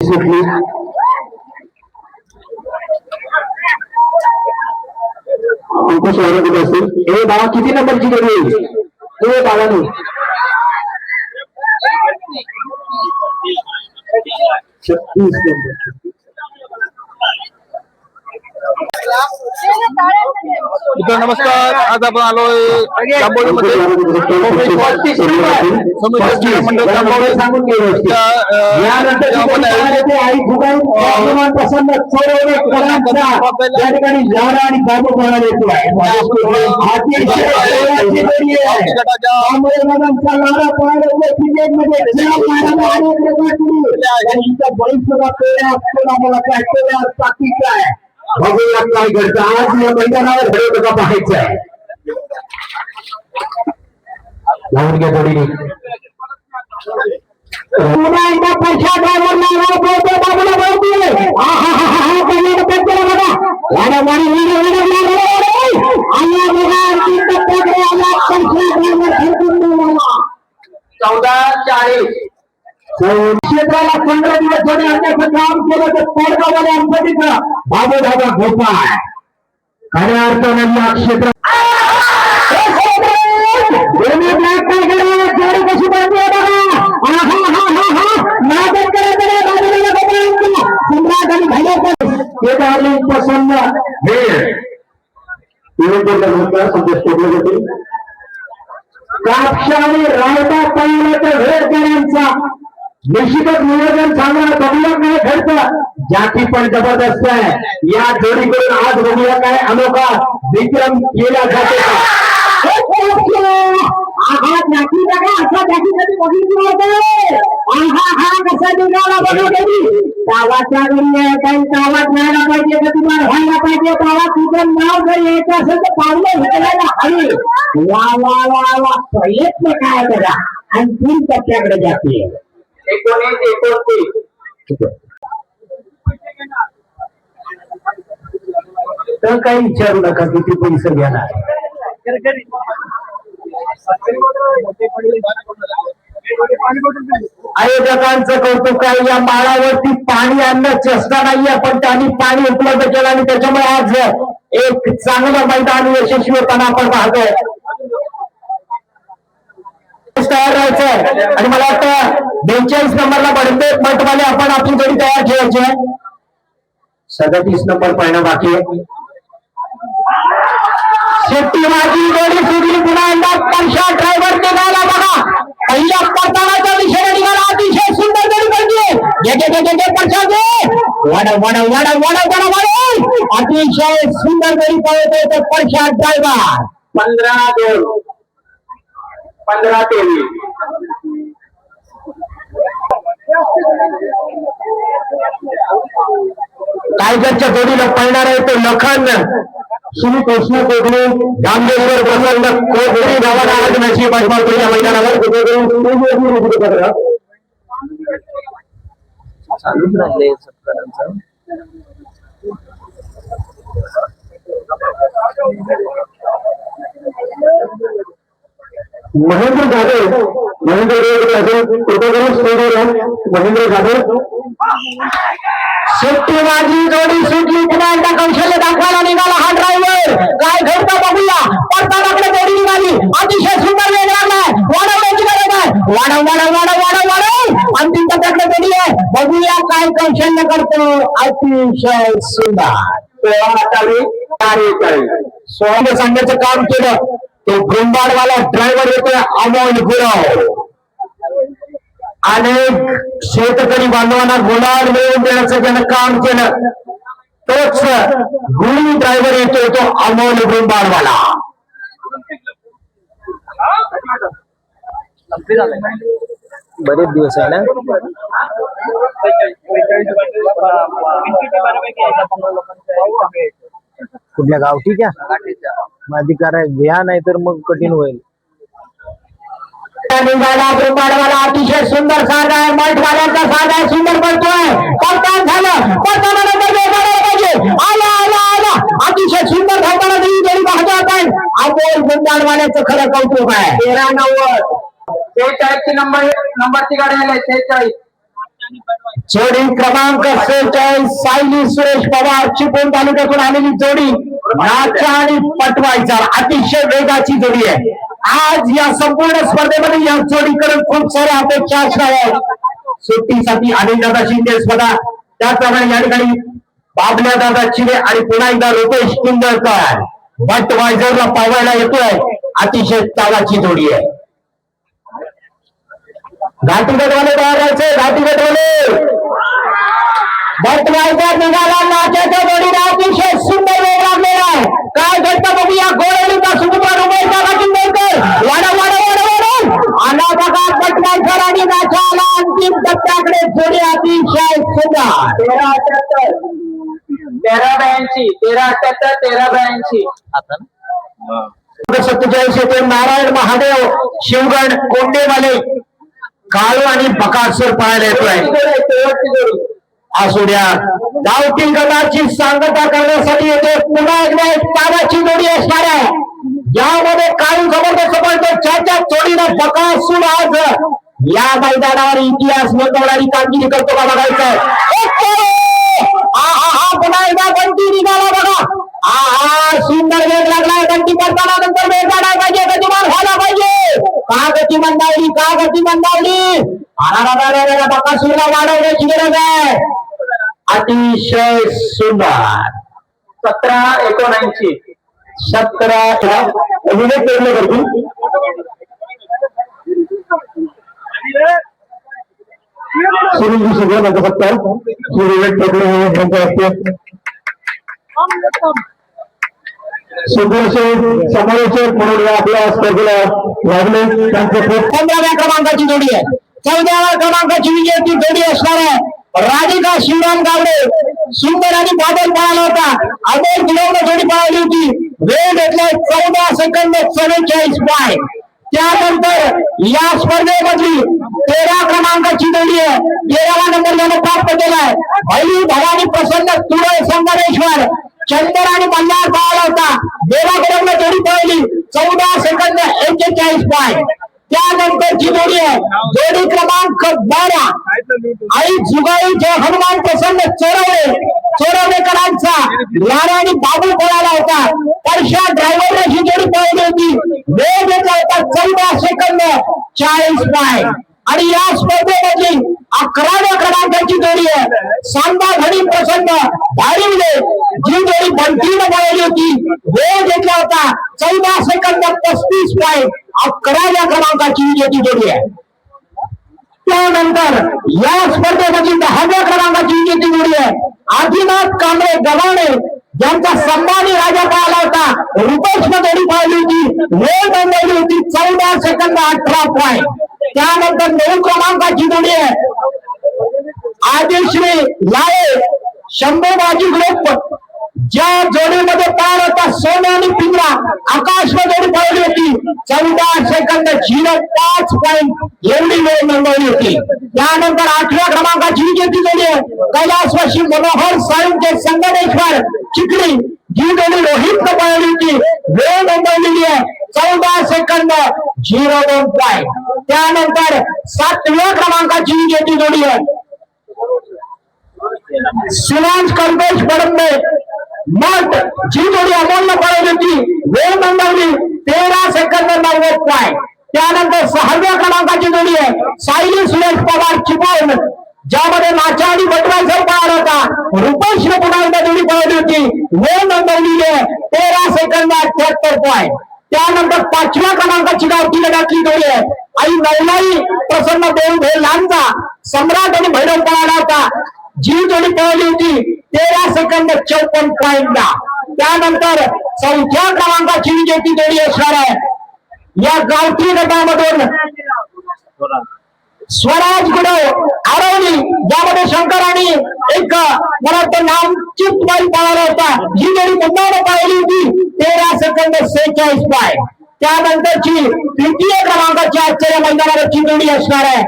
सुटली अंकुश वारत असेल. हे बाबा किती नंबरची गाडी आहे? हे बाबांनी 36 नंबर. नमस्कार. आज आपण आलोय जांभोळीमध्ये बघूया काय घडतं आज या मैदानावर. घडवतं का पाहायचं आहे. लावून घ्या जोडीने पुन्हा एकदा पैसा ड्रायव्हर नाव बोलतो बाबूला बोलतोय. क्षेत्राला 15 दिवस जोडी आणण्याचं काम केलं तर कोरगाववाले अंबटीचा बाबू दादा गोपाळ खऱ्या अर्थानं या क्षेत्रात जोडी कशी बांधली सम्राट आणि भैया प्रसन्न कापशा आणि रायता पहिल्याच्या वेळकरांचा निश्चितच नियोजन चांगलं. बघूया काय घडतं. जाती पण जबरदस्त आहे. या जोडीकडून आज बघूया काय अनोखा विक्रम केला जातो. आघात जाती बघा असा जाती कधी बघितलं होतं. कसा निघाला बघा कधी गावाच्या घरी आहे काही गावात राहायला पाहिजे का तुम्हाला व्हायला पाहिजे. गावात तुझं नाव जर यायचं असेल तर पावलं उचलायला हवी. वा वा वा वा प्रयत्न काय करा आणि 3 टप्प्याकडे जाते. 19-29 तर काही विचारू नका किती पैसे घेणार. आयोजकांचं कौतुक आहे. या माळावरती पाणी आणणं चेष्टा नाहीये पण त्यांनी पाणी उपलब्ध केलं आणि त्याच्यामुळे आज एक चांगलं मैदान यशस्वी होताना आपण पाहतोय. तयार राहायचंय आणि मला वाटतं 42 नंबरला बडते मठवाले आपण आपली जोडी तयार ठेवायची आहे. 37 नंबर पाहणं बाकी आहे. शेट्टी माझी जोडी सुटली पुन्हा एकदा परशा ड्रायव्हर निघाला बघा. पहिल्या पडतानाच्या दिशेने निघाला. अतिशय सुंदर जोडी पाहिजे. परशा अतिशय सुंदर जोडी पळतोय तर परशा ड्रायव्हर 15-2 15-23 टायगरच्या जोडीला पळणार आहे तो लखन श्री कृष्ण कोगले गांधेश्वर प्रसन्न कोगरी गावाला आज नशी पाठवा या मैदानावर चालूच राहिले सत्कारांचं. महेंद्र जाधव महेंद्र जाधव शेट्टी माझी जोडी सुटली पुन्हा एकदा कौशल्य दाखवायला निघाला हा ड्रायव्हर. काय घडतं बघूया. पडतानाकडे जोडी निघाली. अतिशय सुंदर वेग लागलाय. वाढवण्याची गरज आहे. वाढव अंतिम टप्प्याकडे जोडी आहे. बघूया काय कौशल्य करतो. अतिशय सुंदर स्वामी सांगण्याचं काम केलं. तो ब्रह्मांडवाला ड्रायव्हर येतोय अमोल गुरव. अनेक शेतकरी बांधवांना गुलाल मिळवून देण्याचं त्यानं काम केलं. तोच गुणी ड्रायव्हर येतोय तो अमोल ब्रह्मांडवाला. बरेच दिवस आहे ना. कुठल्या गावठी का अधिकार घ्या नाही तर मग कठीण होईल. अतिशय सुंदर साज आहे. मठवाल्यांचा साज आहे. सुंदर पडतोय. पडतान झालं. आला अतिशय सुंदर धावताना जोडी पाहतो आपण. अमोल गुंडाळवाल्याचं खरं कौतुक आहे. 13-90 43 नंबरची गाडी आली 43 जोडी क्रमांक 46 सायली सुरेश पवार चिपळूण तालुक्यातून आलेली जोडी नाचा आणि पटवायचा अतिशय वेगाची जोडी आहे. आज या संपूर्ण स्पर्धेमध्ये या जोडीकडे खूप साऱ्या अपेक्षा असणार आहेत. सुट्टीसाठी अनिल दादा शिंदे स्पर्धा, त्याचप्रमाणे या ठिकाणी बाबल्या दादा चिरे आणि पुन्हा एकदा रुपेश कुंदळकर बटवायझरला पाहायला येतोय. अतिशय तालाची जोडी आहे. घाटीगडवाले तयार घाटीगडवाले बटवायझर निघाला. नाच्याच्या जोडीला अतिशय सुंदर वेग लागलेला आहे. काय घडतं बघूया. गोळवलीचा सुकुमार उमेशचा घाटीगडकर वाडा वाडा वाडा वाडा आला बघा. बटवायझर आणि नाचा आला अंतिम टप्प्याकडे. जोडी अतिशय सुंदर. 1382 1378 1382 47 येथे नारायण महादेव शिवगण कोंडेवाले काळू आणि बकासूर पाहायला येतोय. असू द्या. गावठी गटाची सांगता करण्यासाठी येथे पुन्हा एकदा एक ताराची जोडी असणार आहे. यामध्ये काळू जबरदस्त पडतो. ज्याच्या जोडीनं बकासूर आज या मैदानावर इतिहास नोंदवणारी कामगिरी करतो का बघायचं. पुन्हा एकदा बंटी निघाला बघा. सुंदर वेग लागलाय. बंटी करताना नंतर वेग काढायला पाहिजे. गतिमान व्हायला पाहिजे. का गती मंदावली का गती मंदावली. बकासूरला वाढवण्याची गरज आहे. अतिशय सुंदर. 1779 17 विवेक पेरले करतील. सुनील सगळं माझं फक्त विवेक पेरले यांच्या हस्ते समावेशक म्हणून आपल्या स्पर्धेला लागले. 15व्या क्रमांकाची जोडी आहे. 14व्या क्रमांकाची विजयाची जोडी असणार आहे. राधिका शिवराम गावडे सुंदर आणि बादल पळाला होता. अमोल गुलाबला जोडी पळाली होती. वेळ घेतलाय 14 सेकंद 44 पाय. त्यानंतर या स्पर्धेमधली 13 क्रमांकाची जोडी आहे. 13वा नंबर त्याने प्राप्त केलाय. भैरी भवानी प्रसन्न तुरळ संगमेश्वर चंदर आणि मल्हार पळाला होता. देवागडला जोडी पळली 14 सेकंद 41 पाय. त्यानंतरची जोडी आहे जोडी क्रमांक 12 आई जुगाईचे हनुमान प्रसन्न चोरवडेकरांचा लारा आणि बाबू पळाला होता. परशा ड्रायव्हरला ही जोडी पळली होती. वेळ घेतला होता 14 सेकंद 40 पाय. आणि या स्पर्धेमधली 11व्या क्रमांकाची जोडी आहे. सांबा घडी प्रसन्न भारिवले जी जोडी बंटीनं पळवली होती. वेळ घेतला होता 14 सेकंद 35 पाय. 11व्या क्रमांकाची विजेती जोडी आहे. त्यानंतर या स्पर्धेमधली 10व्या क्रमांकाची विजेती जोडी आहे. आदिनाथ कांबळे गव्हाणे ज्यांचा संभाजी राजा पाहिला होता. रुपेशनं जोडी पाहिली होती. वेळ नोंदवली होती 14 सेकंद 18 पाय. त्यानंतर 9 क्रमांकाची जोडी आहे. आदिश्री लाळे शंभूबाजी ग्रुप ज्या जोडीमध्ये पार होता सोने आणि पिंजरा आकाशला जोडी पाहिली होती. 14 सेकंद 05 पॉईंट एवढी वेळ नोंदवली होती. त्यानंतर 8व्या क्रमांकाची विजेती जोडी आहे. कैलासवासी मनोहर साळुंके संगमेश्वर चिखली जी जोडी रोहित पाहिली होती. वेळ नोंदवलेली आहे 14 सेकंद 02 पॉईंट. त्यानंतर 7व्या क्रमांकाची विजेती जोडी आहे. शिवांश कल्पेश पडंबे मठ जी जोडी अमोलला पळवली होती. वेळ नोंदवली 13 सेकंद 90 पॉईंट. त्यानंतर 6व्या क्रमांकाची जोडी आहे. सायली सुरेश पवार चिपळूण ज्यामध्ये नाचा आणि बटवायझर पळाला होता. रुपेशने पुन्हा एकदा जोडी पळवली होती. वेळ नोंदवलेली आहे 13 सेकंद 78 पॉईंट. त्यानंतर 5व्या क्रमांकाची गावठी गटातली जोडी आहे. आई नवलाई प्रसन्न देव लांजा सम्राट आणि भैरव पळाला होता. जी जोडी पळवली होती 13 सेकंद 54 पॉईंटला. त्यानंतर 4थ्या क्रमांकाची विजेती जोडी असणार आहे. या गावठी गटामधून स्वराज गुडव आरवली ज्यामध्ये शंकर आणि एक मला वाटतं नामचित पळाला होता. ही जोडी मुंबईला पळवली होती 13 सेकंद 46 पाय. त्यानंतरची 3य क्रमांकाची आजच्या मैदानावरची जोडी असणार आहे.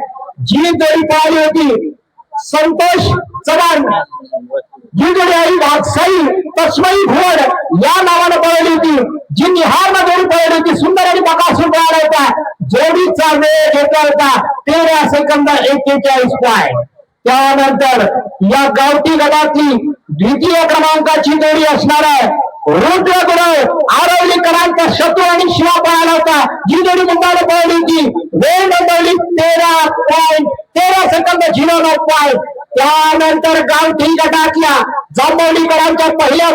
जी जोडी पळाली होती संतोष चव्हाण जी जोडी आई वाघसाई तस्मई घोड या नावानं पळवली होती. जी निहारनं जोडी पळवली होती. सुंदर आणि बकासूर पळाला होता. जोडीचा वेळ घेतला होता 13 सेकंद 41 पाय. त्यानंतर या गावठी गटातली द्वितीय क्रमांकाची जोडी असणार आहे रुद्र गुरव आरवलीकरांचा शत्रू आणि शिवा पळाला होता. जी जोडी मुंबईला पळली होती वेळ नोंदवली 13 सेकंद 09 पॉईंट. त्यानंतर गावठी गटातल्या जांभवलीकरांच्या पहिल्या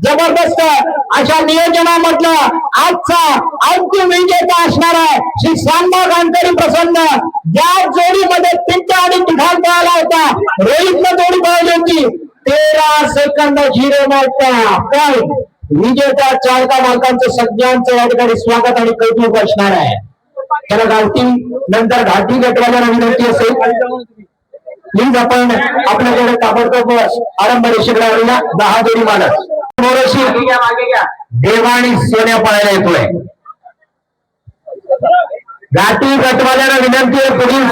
जबरदस्त अशा नियोजनामधला आजचा अंतिम विजेता असणार आहे श्री सांबा गांधरी प्रसन्न. या जोडीमध्ये पिंट्या आणि तुफान पळाला होता. रोहितला जोडी पळली होती 13 सेकंद 09 पॉईंट. विजेता चालका मालकांचं सगळ्यांचं या ठिकाणी स्वागत आणि कौतुक असणार आहे. त्याला गावठी नंतर घाटी गटवाल्याला विनंती असेल प्लीज आपण आपल्याकडे ताबडतोब आरंभ रेषेकडे 10 जोडी मालक मागे घ्या. देवा आणि सोन्या पळायला येतोय. घाटी गटवाल्याला विनंती आहे पुढील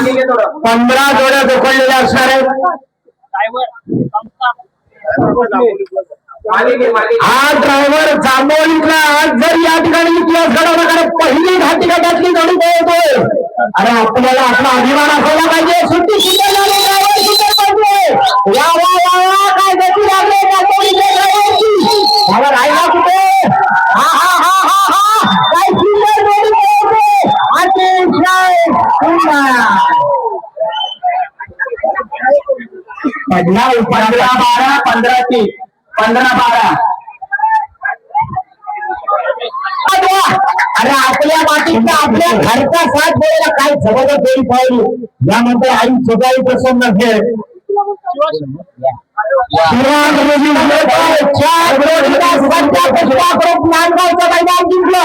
15 जोड्या जोखडलेल्या असणार आहेत. हा ड्रायव्हर जांभवलीतला आज जर या ठिकाणी इतिहास घडवला कारण पहिली घाटी गटातली जोडी पळतोय. अरे आपल्याला आपला अभिमान असायला पाहिजे. सुट्टी सुद्धा झाली ड्रायव्हर सुद्धा पाहिजे. वा वा वा वा काय गती लागले जांभवलीच्या ड्रायव्हरची. मला राहिला कुठे हा हा हा हा हा काय सुंदर जोडी पळतोय. अतिशय सुंदर पडला 15-12 15-3 15-12. अरे आपल्या मातीचा आपल्या घरचा साथ द्यायला काय जबरदस्त जोडी पाहिली. यामध्ये आई सगळी प्रसन्न खेळ नांदगावचं मैदान जिंकलं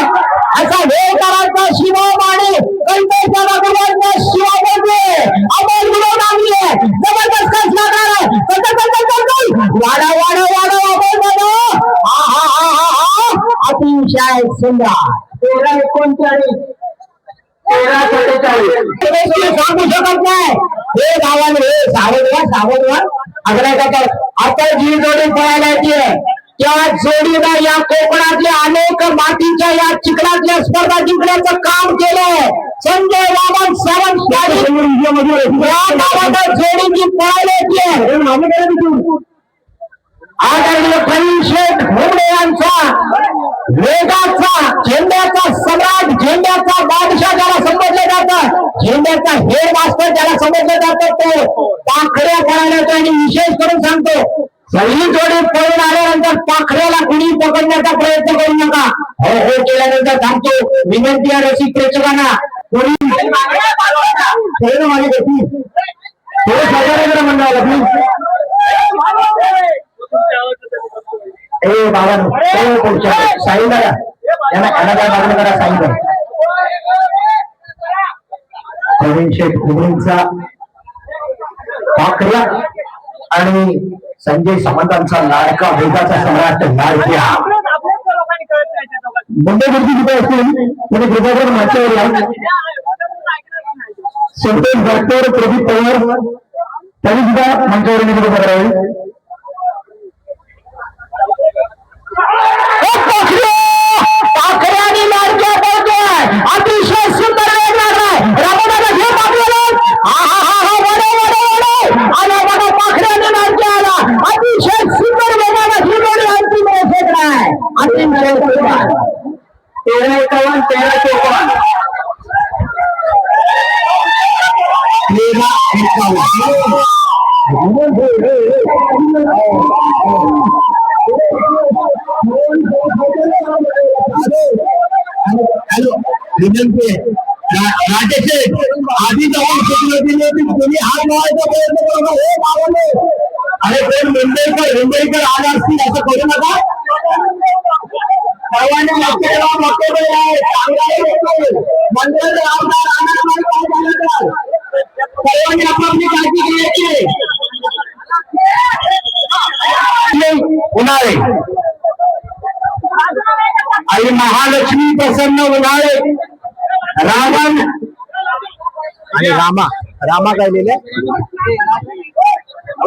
असा वेळकरांचा शिवा माने कंटेच्या बाजूला शिवा बोलते अमोल गुरव लागली जबरदस्त वाडा वाडा वाडा अमोल अतिशय सुंदर 13-39 13-47. सांगू शकत नाही हे गावाने हे सावधवा अग्रगत आता जी जोडी पळायला येते त्या जोडीला या कोकणातल्या अनेक मातीच्या या चिखलातल्या स्पर्धा जिंकण्याचं काम केलंय संजय वामन सावंत. या गावात जोडी जी पळायला येते आदरणीय प्रवीण शेठ घोडे यांचा वेगाचा झेंड्याचा सम्राट झेंड्याचा बादशाह ज्याला समजलं जातं झेंड्याचा हेड मास्टर ज्याला समजलं जातं तो पाखड्या पळायला आणि विशेष करून सांगतो सगळी जोडी पळून आल्यानंतर पाखड्याला कुणी पकडण्याचा प्रयत्न करू नका. हो हो केल्यानंतर सांगतो विनंती आहे रसिक प्रेक्षकांना कोणी मागे घेतली थोडं सगळ्यांना मंडळाला प्लीज बाबा साईला यांना काय मागणी करा सांगितलं प्रवीण शेठ घुमरींचा पाखऱ्या आणि संजय सामंतांचा लाडका वेगाचा सम्राट लाडक्या मुंबईवरती कुठे असतील त्याने कृपाकर मागच्यावर या संतोष डॉक्टर प्रदीप पवार त्यांनी सुद्धा मंचावर निवडून करावे. पाखऱ्याने लाडक्या पळतोय अतिशय सुंदर वेग लागलाय रामदादा घेऊन आपल्याला हा हा हा हा वडे वडे वडे आला बघा पाखऱ्याने लाडक्या आला अतिशय सुंदर वेगाला ही जोडी अंतिम फेकलाय अंतिम 13-51 13-54. हॅलो विनंती राजेश आधी जाऊन कोणी हात लावायचा प्रयत्न करू नका. अरे कोण मुंबईकर आला असतील असं करू नका. सर्वांनी सर्वांनी आपली काळजी घ्यायची. उन्हाळे आणि महालक्ष्मी प्रसन्न उन्हाळे रावण आणि रामा काय लिहिले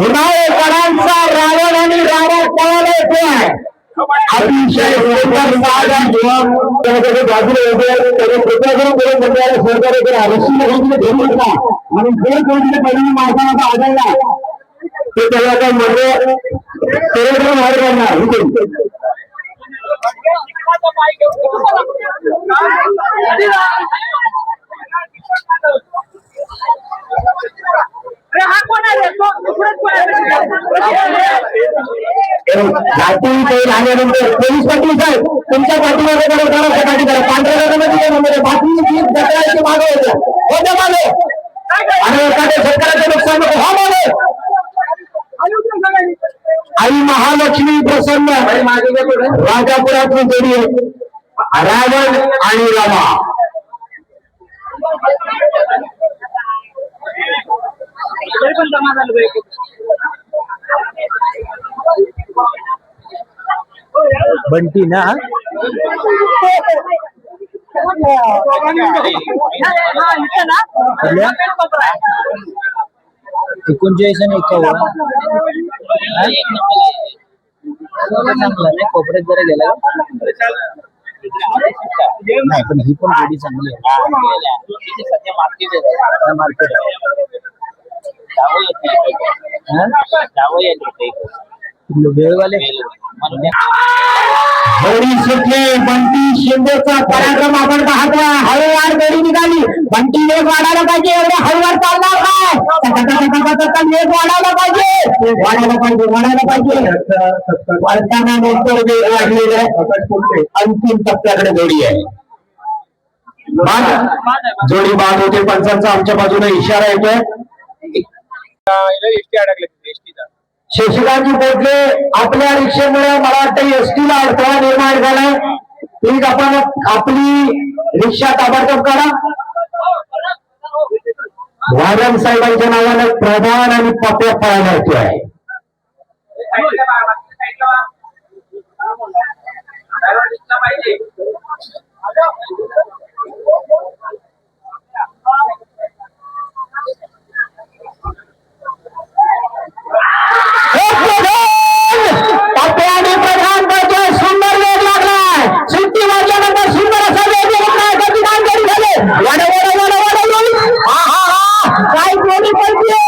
उन्हाळेकरांचा रावण आणि रावण पळाला येतोय. अतिशय सुंदर साधा त्याच्याकडे बाजूला उभे त्याने कृपया करून मंडळाला सहकार्य करा घेऊन नका म्हणून जर कोणी पहिली माणसाला आढळला ते त्याला काय मंडळ सर्वत्र बाहेर काढणार झाल्यानंतर पोलीस पाटील साहेब तुमच्या पाठीमागे करा पांढऱ्या बातमी मागे होत्या मागे आणि एखाद्या शेतकऱ्याचं नुकसान नको हा मागे आई महालक्ष्मी प्रसन्न राजापुरातली जोडी आहे रावण आणि रमा बंटी ना 39 आणि 51 कोपऱ्यात जरा गेला नाही पण ही पण जोडी चांगली आहे सध्या मार्केट वेळवाले बंटी शिंदेचा पराक्रम आपण पाहतोय हळूवार जोडी निघाली बंटी वेग वाढायला पाहिजे एवढ्या हळूवार चालणार काय वेग वाढायला पाहिजे वळताना नंतर वेग वाढलेला आहे अंतिम टप्प्याकडे जोडी आहे जोडी बाद होते पंचांचा आमच्या बाजूने इशारा येतोय शशिकांतजी पोटले आपल्या रिक्षेमुळे मला वाटतं एसटीला अडथळा निर्माण झालाय प्लीज आपण आपली रिक्षा ताबडतोब करा वादन साहेबांच्या नावानं प्रधान आणि पप्या पळायला येतो आहे प्रधान करतोय सुंदर वेग लागलाय सुट्टी वाजल्यानंतर सुंदर असा वेग काय जोडी पडते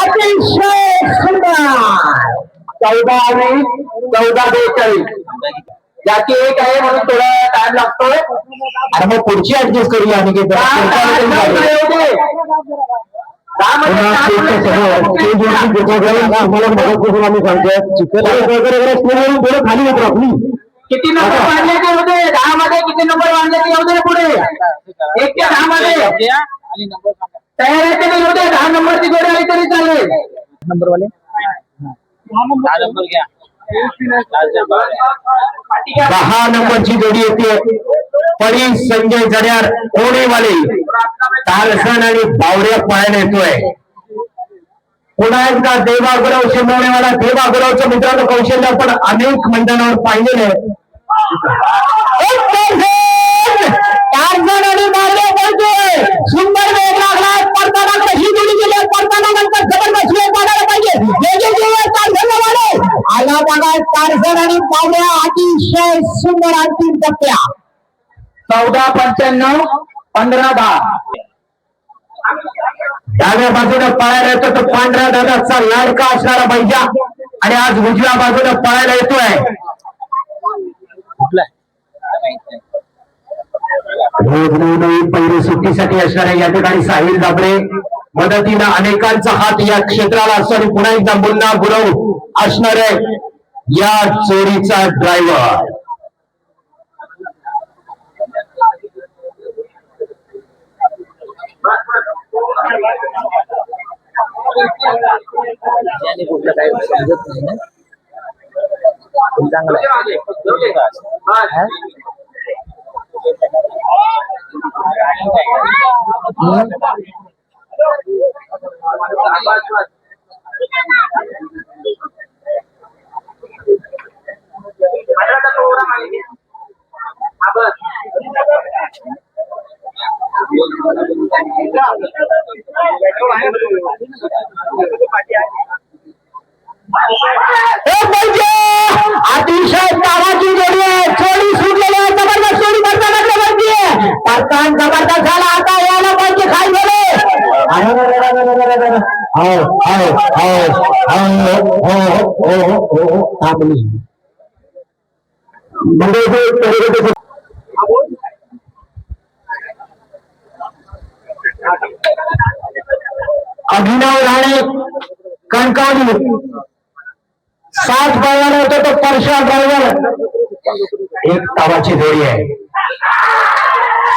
अतिशय सुंदर 14 आणि 14-42 याची एक आहे म्हणून थोडा टाइम लागतोय अरे मग पुढची ऍडजस्ट करूया आणि खाली येतो आपली किती नंबर वाढले ते होते 10 मध्ये किती नंबर वाढले ते होते पुढे 1 ते 10 मध्ये तयार आहे ते होते 10 नंबरची जोडी आली तरी चालेल नंबर वाले 10 नंबरची जोडी येते परी संजय जड्यार ओणेवाले तारसण आणि बावड्या पळायला येतोय पुन्हा एकदा देवागुरव शिमवणेवाला देवागुरवचं मित्रांनो कौशल्य आपण अनेक मैदानावर पाहिलेलं आहे आणि बावड्या पळतोय सुंदर वेग लागला पडताना कशी जोडी गेली पडताना नंतर जबरदस्त वेग वाढायला पाहिजे आला बघा तारसण आणि बावड्या अतिशय सुंदर अंतिम टप्प्या 14-95 15-10 डाव्या बाजूला पळायला येतो तो पांढऱ्या दादाचा लाडका असणारा बैजा आणि आज उजव्या बाजूला पळायला येतोय पहिली सुट्टीसाठी असणाऱ्या या ठिकाणी साहिल दाबळे मदतीनं अनेकांचा हात या क्षेत्राला असतो आणि पुन्हा एकदा मुन्ना गुरव असणारे या चोरीचा ड्रायव्हर कुठलं काही समजत नाही ना चांगलं अतिशय थांबली अभिनव राणे कणकवली 60 बॉलर होतो तो परशा ड्रायव्हर एक तावाची जोडी आहे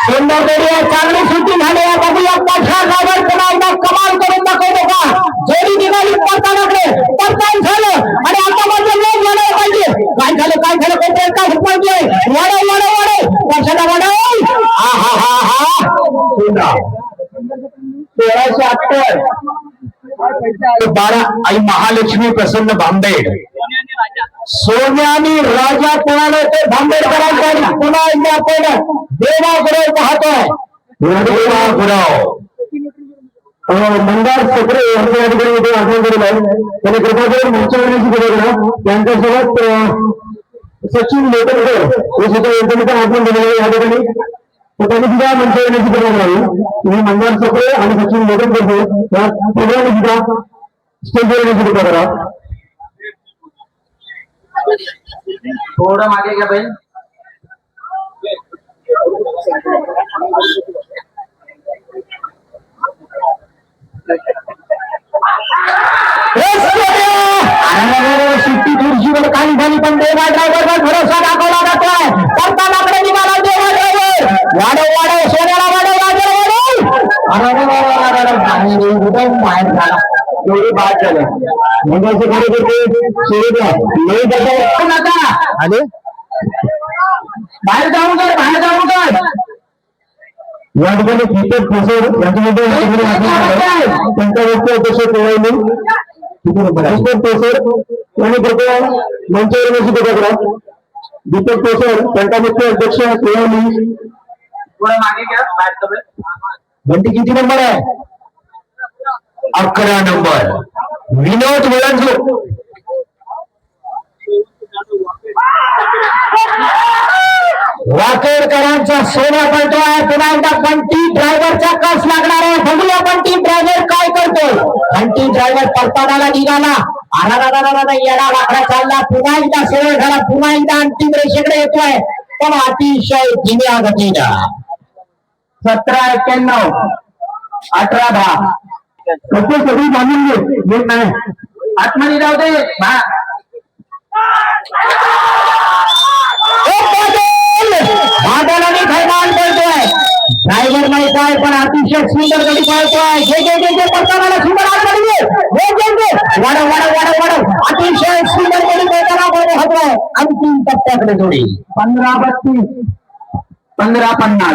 सुंदर जोडी आहे चांगली सुट्टी झाली आहे बघूया परशा ड्रायव्हर पुन्हा एकदा कमाल करून दाखवतो का जोडी निघाली पडतानाकडे पडतान झालं आणि आता म्हणजे लोक लढायला पाहिजे काय झालं कोणत्या काय पाहिजे वाढव परशाला वाढव हा 1678 12 आई महालक्ष्मी प्रसन्न भांबेड सोन्यानी राजा कोणाला ते भांबेड करायचं आणि पुन्हा एकदा आपण देवागुरव पाहतोय देवागुरव मंदार सत्रे यांच्या या ठिकाणी इथे आगमन केलेलं आहे त्याने कृपा करून मंच येण्याची गरज आहे त्यांच्यासोबत सचिन लोटरकर हे सुद्धा यांच्या ठिकाणी आगमन केलेलं आहे या ठिकाणी तर त्यांनी सुद्धा मंच येण्याची गरज नाही तुम्ही मंदार सत्रे आणि सचिन लोटरकर या प्रोग्राम सुद्धा स्टेजवर येण्याची कृपा करा थोडं मागे घ्या बहीण सुट्टी खुर्शीवर काही झाली पण देवा ड्रायव्हरवर भरोसा दाखवला जातोय करताना कडे निघाला देवा ड्रायव्हर वाढव सोन्याला बाहेर झाला एवढी बाद झालं मंडळाचे कार्यकर्ते आले बाहेर जाऊन कर या ठिकाणी दीपक ठोसर यांच्यामध्ये त्यांच्या वरती अध्यक्ष कोळायले दीपक ठोसर यांनी कृपया मंचावर येण्याची कृपा करा दीपक ठोसर त्यांचा मुख्य अध्यक्ष कोळायली थोडं मागे घ्या बाहेरचं बहीण घंटी किती नंबर आहे 11 नंबर विनोद वळंजू वाकेडकरांचा सोन्या पळतो आहे पुन्हा एकदा बंटी ड्रायव्हरचा कस लागणार आहे बघूया बंटी ड्रायव्हर काय करतो बंटी ड्रायव्हर पळताना निघाला येडा वाकडा चालला पुन्हा एकदा सरळ झाला पुन्हा एकदा अंतिम रेषेकडे येतोय पण अतिशय धीम्या गतीनं 1791 18-10 कसे सगळी मानून घे नाही आतमध्ये जाऊ दे बादलाने थैमान पळतोय ड्रायव्हर नाही काय पण अतिशय सुंदर गाडी पळतोय जे पडताना सुंदर वाढव अतिशय सुंदर गाडी पळताना बरोबर होतोय अंतिम टप्प्याकडे जोडी 15-32 15-50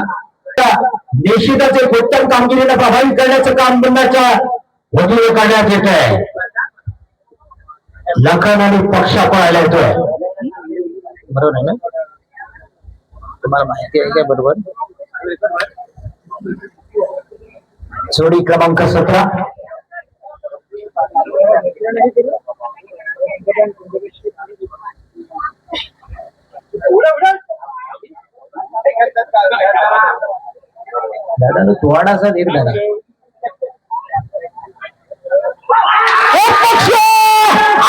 निश्चितच एक उत्तम कामगिरीला प्रभावित करण्याचं काम बंदाच्या वतीने करण्यात येत आहे लखन आणि पक्षा पळायला येतोय बरोबर आहे ना तुम्हाला माहिती आहे का बरोबर जोडी क्रमांक 17 दादा थोडासा धीर धरा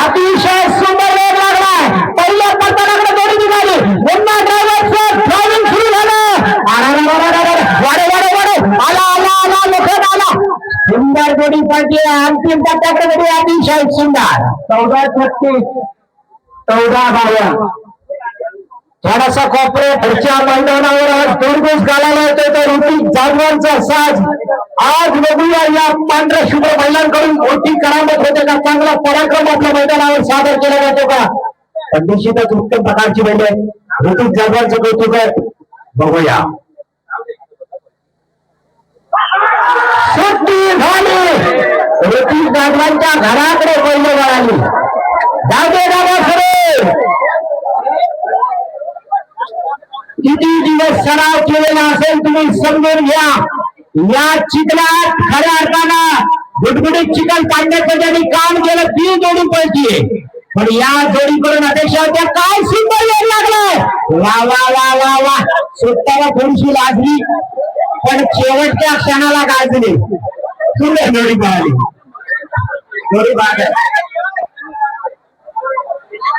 अतिशय सुंदर वेग लागलाय पहिल्या पडतानाकडे जोडी निघाली पुन्हा ड्रायव्हरचं ड्रायव्हिंग सुरू झालं आला लोखंड आला सुंदर जोडी पडली अंतिम टप्प्याकडे जोडी अतिशय सुंदर 14-36 14-12 थोडासा पुढच्या मैदानावर आज 2 दिवस घालायला येतोय तर ऋतिक जाधवांचा साज आज बघूया या पांढऱ्या शुभ्र महिलांकडून मोठी करामत होते का चांगला पराक्रम आपल्या मैदानावर सादर केला जातो का पण निश्चितच उत्तम प्रकारची बैल आहे ऋतिक जाधवांचं कौतुक आहे बघूया सुट्टी झाली ऋतिक जाधवांच्या घराकडे बैल वळाली दादा सरे किती दिवस सराव केलेला असेल तुम्ही समजून घ्या या चिखलात खऱ्या अर्थानं गुटगुटीत चिखल काढण्याचं ज्यांनी काम केलं ती जोडी पळतीये पण या जोडीकडून अपेक्षा होत्या काय सुंदर वेळ लागलाय वा स्वतःला थोडीशी लाजली पण शेवटच्या क्षणाला गाजली सुंदर जोडी पळाली थोडी बाद आहे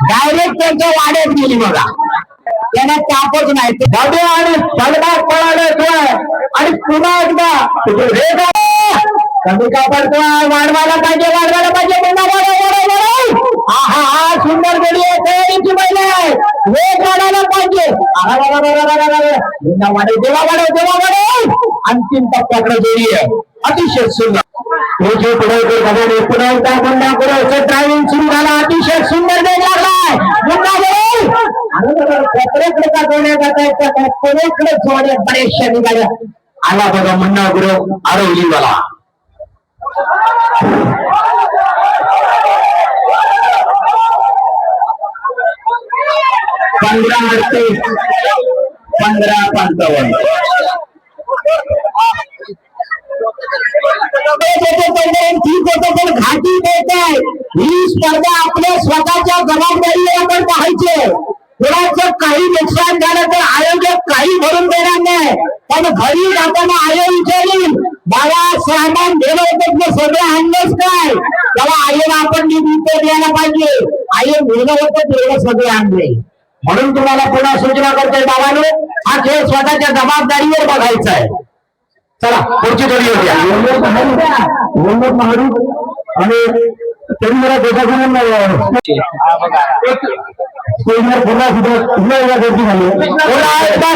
डायरेक्ट त्यांच्या वाड्यात गेली बघा त्याने तापच नाही धाबे आणि सलगात पळाले आणि पुन्हा एकदा कमी का पडतोय वाढवायला पाहिजे हा सुंदर जोडी आहे तयारीची महिला आहे वेग वाढायला पाहिजे देवा अंतिम टप्प्याकडे जोडी आहे अतिशय सुंदर पुन्हा एकदा गुंडा पुढे ड्रायव्हिंग सुरू झाला अतिशय सुंदर वेग लागलाय कोणीकडे जोड्या बरेचशा निघाल्या आला बघा मुन्ना गुरु आरवली वाला पंधरा 15-55 घाटी देत आहे ही स्पर्धा आपल्या स्वतःच्या जबाबदारीवर आपण पाहायचे कोणाचं काही नुकसान झालं तर आयोजक काही भरून देणार नाही पण घरी जाताना आयोग विचारेल बाबा सामान गेलं होतं सगळं आणलंच काय त्याला आयोग आपण निधी द्यायला पाहिजे आयोग गेलं होतं तेवढं सगळे आणले म्हणून तुम्हाला पुन्हा सूचना करतोय बाबांनो हा खेळ स्वतःच्या जबाबदारीवर बघायचा आहे चला पुढची जोडी होत्या आणि तरी मला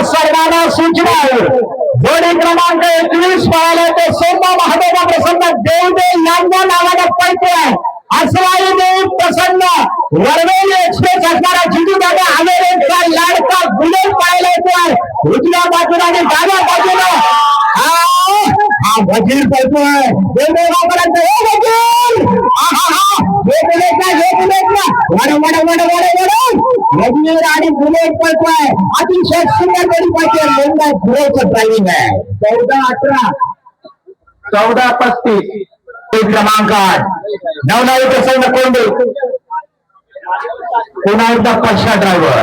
सर्वांना सूचना आहे जोडी क्रमांक 21 पळाला ते सोमा महादेवा प्रसन्न देवदेव यांच्या नावाने पळते आहे असराई देव प्रसन्न वरवेली एक्सप्रेस असणारा जिजू दादा आवेरेचा लाडका बुलेट पाहायला येतोय उजव्या बाजूला आणि डाव्या बाजूला हा वजीर पळतोय देवदेवापर्यंत हे वजीर वजीर आणि बुलेट पळतोय अतिशय सुंदर गडी पाहिजे मुंबई पुरेचं ड्रायव्हिंग आहे 14-35 क्रमांक 8 नवनावी प्रसन्न कोंडे पुन्हा एकदा पश्चा ड्रायव्हर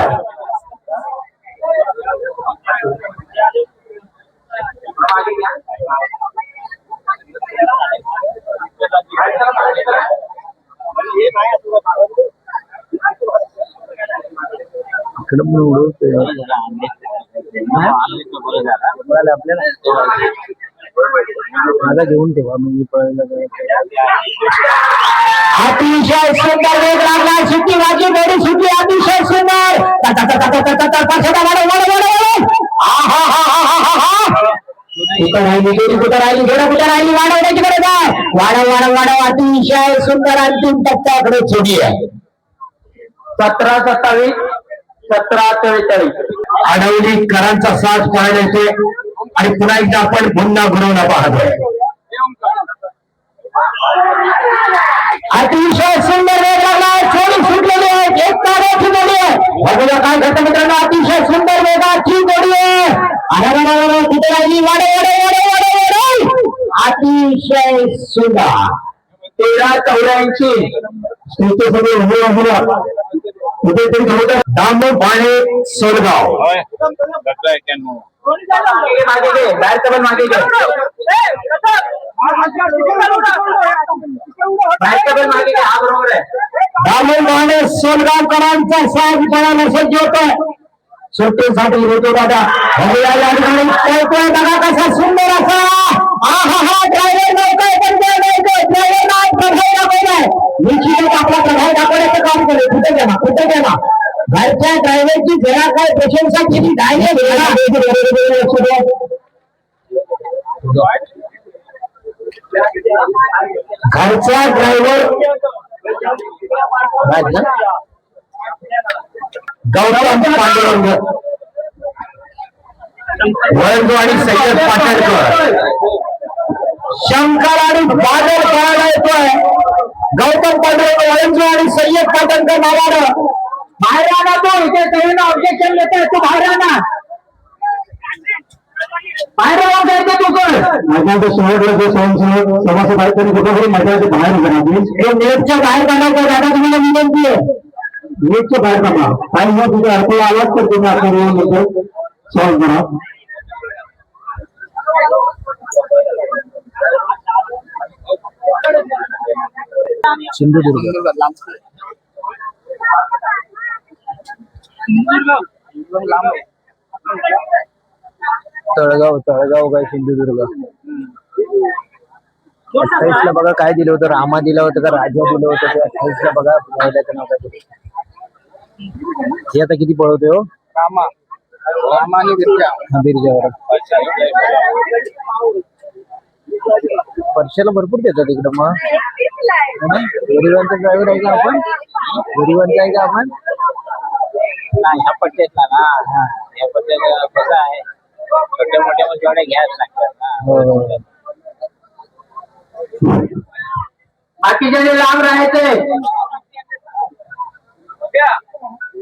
माझा घेऊन ठेवा मग मी अतिशय सुंदर वेग लागला सुट्टी वाजी गोडी सुट्टी अतिशय सुंदर राहिली वाढवण्याची गरज आहे वाढव अतिशय सुंदर अंतिम टप्प्याकडे जोडी आहे 17-27 17-43 आडवलीकरांचा साथ पाहायला येते आणि पुन्हा एकदा आपण पुन्हा गुरवला पाहतोय अतिशय सुंदर वेग लागला थोडी सुटलेली आहे एक ताराची जोडी आहे बघूया काय घडतं मित्रांनो अतिशय सुंदर वेगाची जोडी आहे कुठे राहिली वाढ अतिशय सुंदर 13-84 कुठेतरी थोडं दामो पाणे सोडगाव मागे घे बाहेर टेबल मागे घे बाहेर टेबल मागे घे हा बरोबर आहे दामो पाणे सोलगावकरांचा साथ पळायला सज्ज होतोय सुट्टीसाठी होतो दादा बघा कसा सुंदर असा ड्रायव्हर नव्हता पण ड्रायव्हर नाही प्रभाव दाखवलाय निश्चितच आपला प्रभाव दाखवण्याचं काम करेल कुठे गेला घरच्या ड्रायव्हरची जरा काय प्रशंसा केली घरचा ड्रायव्हर गौरव पांडुरंग वळंजो आणि सय्यद पाटणकर शंकर आणि बादल पळायला येतोय गौतम पांडुरंग वळंजो आणि सय्यद पाटणकर नावानं बाहेर आला तो इथे काही ऑब्जेक्शन येतोय तू बाहेर आला बाहेर जायचं तू माझ्या शेवटला जे सभासद आहेत त्यांनी कुठेतरी माझ्या बाहेर नेटच्या बाहेर काढायचं दादा तुम्हाला विनंती आहे नेटच्या बाहेर काढा काही मग तिथे अर्थ आलाच तर तुम्ही आपल्या सॉल्व करा सिंधुदुर्ग तळगाव तळगाव काय सिंधुदुर्ग 28 ला बघा काय दिलं होतं रामा दिला होतं का राजा दिलं होतं ते 28 ला बघा महिलाचं नाव काय दिलं हे आता किती पळवतोय हो रामा रामा आणि बिरजा हा, बिरजावर वर्षाला भरपूर देतात इकडं मग गरीबांचा ड्रायव्हर आहे का आपण गरीबांचा आहे का आपण नाही ह्या पट्ट्यातला ना या पट्ट्यात कसं आहे छोटे मोठे मग जेवढे घ्यायला लागतात ना हो. बाकीचे जे लांब राहायचे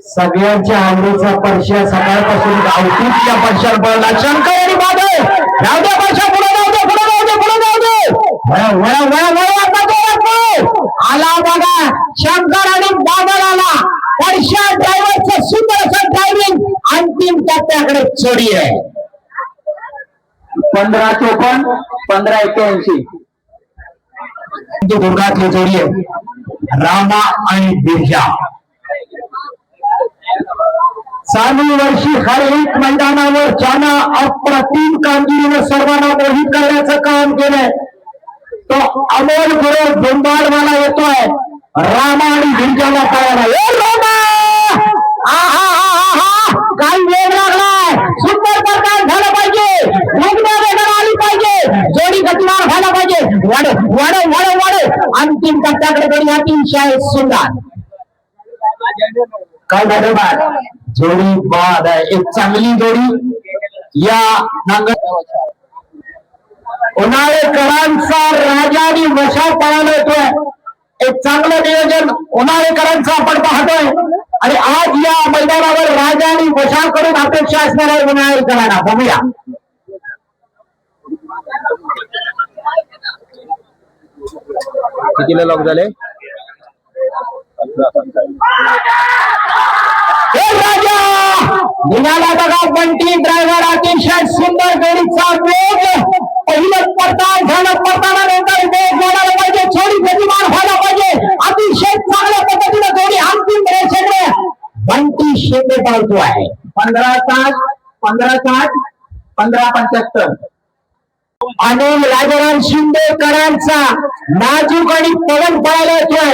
सगळ्यांच्या आवडीचा परश्या सकाळपासून गावठीच्या परश्यावर पडला शंकर आणि माधव जाऊ दे परश्या पुढे जाऊ दे पुढे जाऊ दे पुढे जाऊ दे आला बघा शंकर आणि बादल आला परश्या ड्रायव्हरचं सुंदर असं ड्रायव्हिंग अंतिम टप्प्याकडे चोरी आहे 15-54 15-81 दुर्गातली जोडी आहे रामा आणि बिरजा चालू वर्षी हर एक मैदानावर ज्यानं अप्रतिम कामगिरीने सर्वांना मोहित करण्याचं काम केलंय तो अमोल गुरु दुंबाडवाला येतोय रामा आणि बिरजाला पळायला ए रामा काय वेळ लागलाय सुंदर प्रकार झालं पाहिजे वेगळं आली पाहिजे जोडी गतिमान व्हायला पाहिजे वाढ अंतिम टप्प्याकडे जोडी अतिशय सुंदर काय झालं बा जोडी बाद आहे एक चांगली जोडी या उन्हाळेकरांचा राजा आणि वशा पळाला येतोय एक चांगलं नियोजन उन्हाळेकरांचं आपण पाहतोय आणि आज या मैदानावर राजा आणि वशाकडून अपेक्षा असणार आहे उन्हाळेकरांना बघूया कितीला लॉक झाले राजा निघाला बघा बंटी ड्रायव्हर अतिशय सुंदर जोडीचा वेग पहिलं पडताळ झालं पडताना नंतर वेग वाढायला पाहिजे छोडी गतिमान व्हायला पाहिजे अतिशय चांगल्या पद्धतीने जोडी अंतिम रेषेकडे बंटी शेंडे पाळतो आहे 15-60 15-60 15-75 अनिल राजाराम शिंदेकरांचा नाजूक आणि पवन पळायला येतोय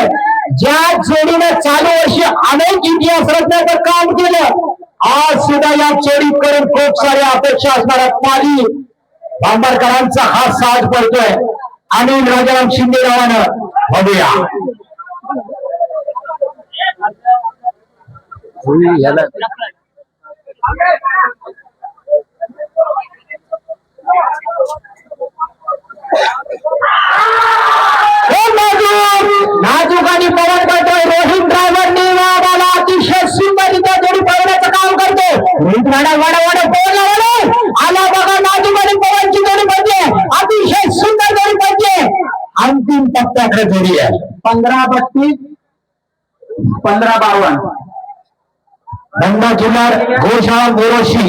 ज्या जोडीनं चालू वर्षी अनेक इतिहास रचण्याचं काम केलं आज सुद्धा या जोडीत करून खूप साऱ्या अपेक्षा असणाऱ्या पाली बांबरकरांचा हा साथ पडतोय अनिल राजाराम शिंदेरावानं बघूया याला नाजूक आणि पवन करतोय रोहित ड्रायव्हर निवाला अतिशय सुंदररित्या जोडी पळवण्याचं काम करतो रोहित वाडा आला बघा नाजूक आणि पवनची जोडी पडते अतिशय सुंदर जोडी पडते अंतिम टप्प्याकडे जोडी आहे 15-32 15-52 गंगा जुलार गोशाळा मोरोशी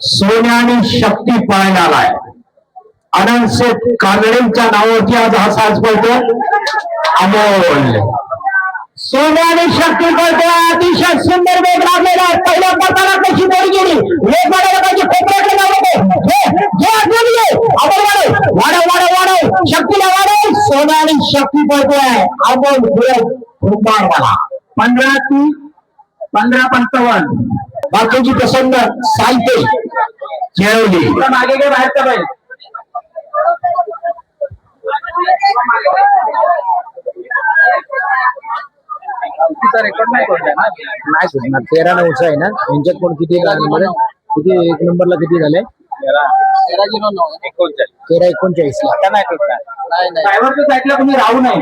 सोन्या आणि शक्ती पाहायला आलाय आनंद शेठ कानडेंच्या नावावरती आज हा साज पडतो अमोल सोन्या आणि शक्ती पडतो अतिशय सुंदर वेग लागलेला आहे पहिल्या पडताना कशी जोडी गेली वेग वाढायला पाहिजे कोपऱ्याकडे वाढव शक्तीला वाढव सोन्या आणि शक्ती पडतोय अमोल वाला 15-30 15-55 बाकीची पसंत साहित्य जेवली मागे घे बाहेरचा बैल रेकॉर्ड नाही कोणता ना नाही सुटणार 13 9 आहे ना यांच्यात कोण किती किती एक नंबरला किती झाले 13-39 आता नाही तुटणार ड्रायव्हरच्या साईडला तुम्ही राहू नये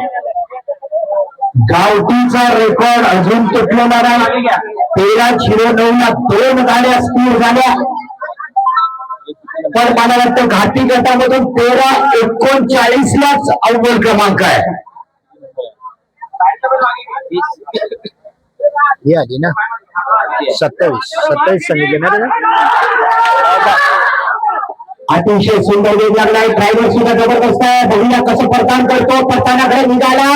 गावठीचा रेकॉर्ड अजून तुटलेला नाही 13-09 ला 2 गाड्या स्थिर झाल्या पण मला वाटतं घाटी गटामधून 13-39 लाच अव्वल क्रमांक आहे हे आली ना 27 सांगितले ना अतिशय सुंदर वेग लागलाय. ड्रायव्हर सुद्धा जबरदस्त आहे. बघूया कसं परतान करतो. परतानाकडे निघाला.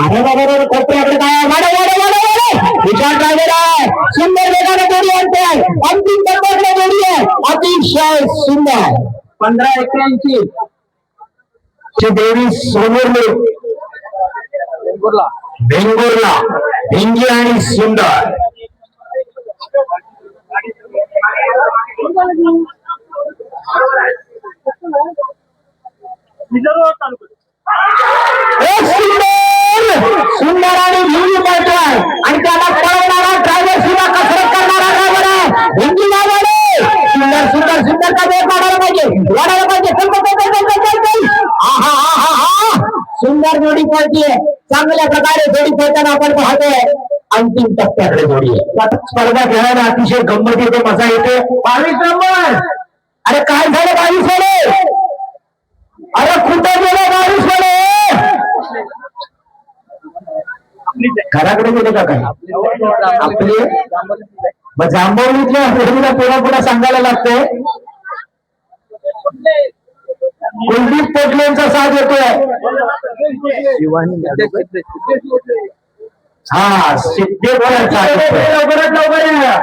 अरे बाबा कोपऱ्याकडे काय वाडे वाडे वाडे वाडे विचार ड्रायव्हर आहे. सुंदर वेगाने जोडी आणते. अंतिम टप्प्याकडे जोडी आहे. अतिशय सुंदर 15-81 देवी सोनूरले भेंगुर्ला भिंगी आणि सुंदर एक सुंदर आणि भिंगी पळतोय आणि त्याला पळवणारा ड्रायव्हर सुद्धा कसरत करणारा ड्रायव्हर आहे. भिंगी लावले. सुंदर सुंदर सुंदर का वेग वाढायला पाहिजे वाढायला पाहिजे. चल चल चल चल चल चल. आहा हा हा सुंदर जोडी पळतीये. चांगल्या प्रकारे जोडी पळताना आपण पाहतोय. अंतिम टप्प्याकडे जोडी आहे. स्पर्धा खेळायला अतिशय गंमत येते मजा येते. 22 नंबर. अरे काय झालं 22 वाले. अरे कुठं गेलं 22 वाले. घराकडे गेले का काय आपले मग जांभवलीतल्या मुलीला पुन्हा पुन्हा सांगायला लागतंय. कुलदीप पोटलेंचा साथ येतोय. हा सिद्धेश्वरांचा लवकरात लवकर या.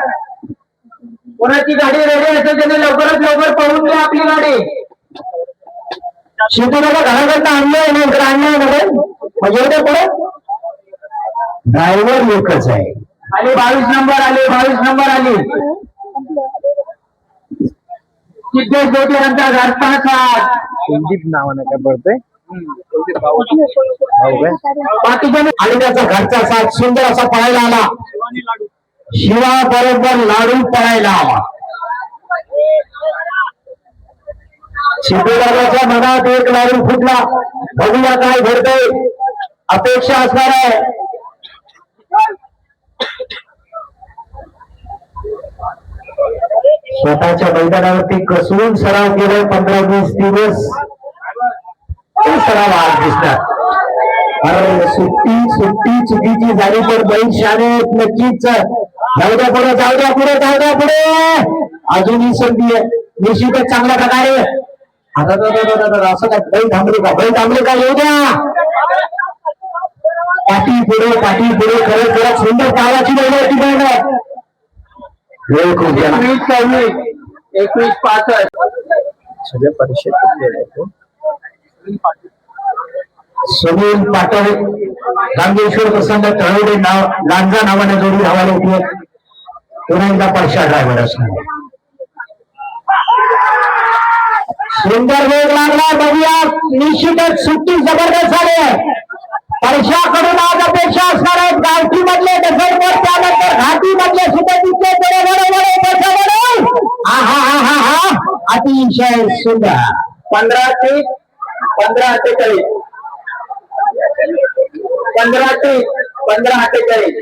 कोणाची गाडी रेडी असेल त्याने लवकरात लवकर पळून घ्या आपली गाडी. शिवराला घराकडनं आणलंय ना इकडे आणलंय ना म्हणजे होते पुढे ड्रायव्हर एकच आहे. आले 22 नंबर आले 22 नंबर आले. सिद्धेश जोडीनंतर घरपासा कुलदीप नावाने काय पडतंय बाकीच्याने आणि त्याचा घरचा साथ सुंदर असा पळायला आला. शिवा बरोबर लाडू पळायला आला. शिवराजाच्या मनात एक लाडू फुटला. बघूया काय घडतंय. अपेक्षा असणार आहे. स्वतःच्या मैदानावरती कसून सराव केलाय 15-20 दिवस. सराव आज दिसणार. अरे सुट्टी सुट्टी चुकीची झाली तर बैल शाळेत नक्कीच. जाऊ द्या पुढे जाऊ द्या पुढे जाऊ द्या पुढे. अजूनही संधी आहे. निश्चितच चांगल्या प्रकारे असं काय बैल थांबले का बैल थांबले का येऊ द्या. पाठी पुढे खरंच खरंच सुंदर काळाची बैल होती बैल. वेळ खूप 21-65 सगळ्या परिषद सुनील पाटोळे रांगेश्वर प्रसंग तळवडे नाव लांजा नावाने जोडी धावायला होती. पुन्हा एकदा परशा ड्रायव्हर असणार. सुंदर वेग लागला. बघूया निश्चितच सुट्टी जबरदस्त झाली. परशाकडून आज अपेक्षा असणार आहेत. गावठी मधले दसरवर त्यानंतर घाटी मधले सुद्धा तिथले अतिशय सुंदर 15-43 15-48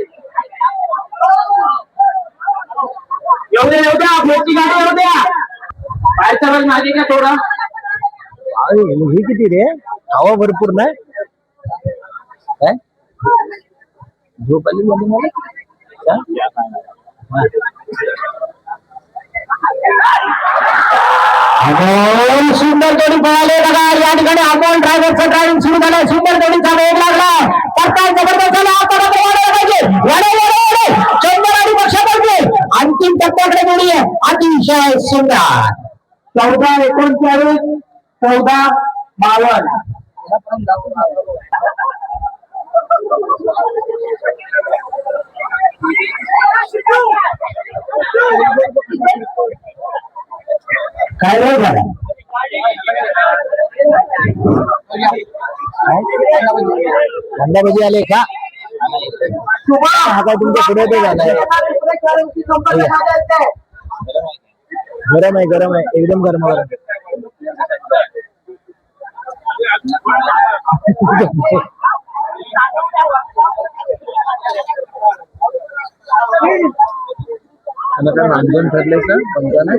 येऊ द्या मोठी गाडी येऊ द्या. बाहेरचा बस मागे का थोडा. हे किती रे हवा भरपूर नाही काय झोप आली मध्ये सुंदर जोडी पळाले बघा. या ठिकाणी आपण ड्रायव्हरचं ड्रायव्हिंग सुरू झालं. सुंदर जोडीचा वेग लागला. पटकन जबरदस्त झाला. आता पाहिजे शंभर आणि पक्षाकडे अंतिम टप्प्याकडे जोडी आहे. अतिशय सुंदर 14-39 14-52 काय वेळ झाला. कांदा भजी आले का हा काय तुमच्या पुढे ते झालाय. गरम आहे एकदम गरम रांजण ठरले का पंचाने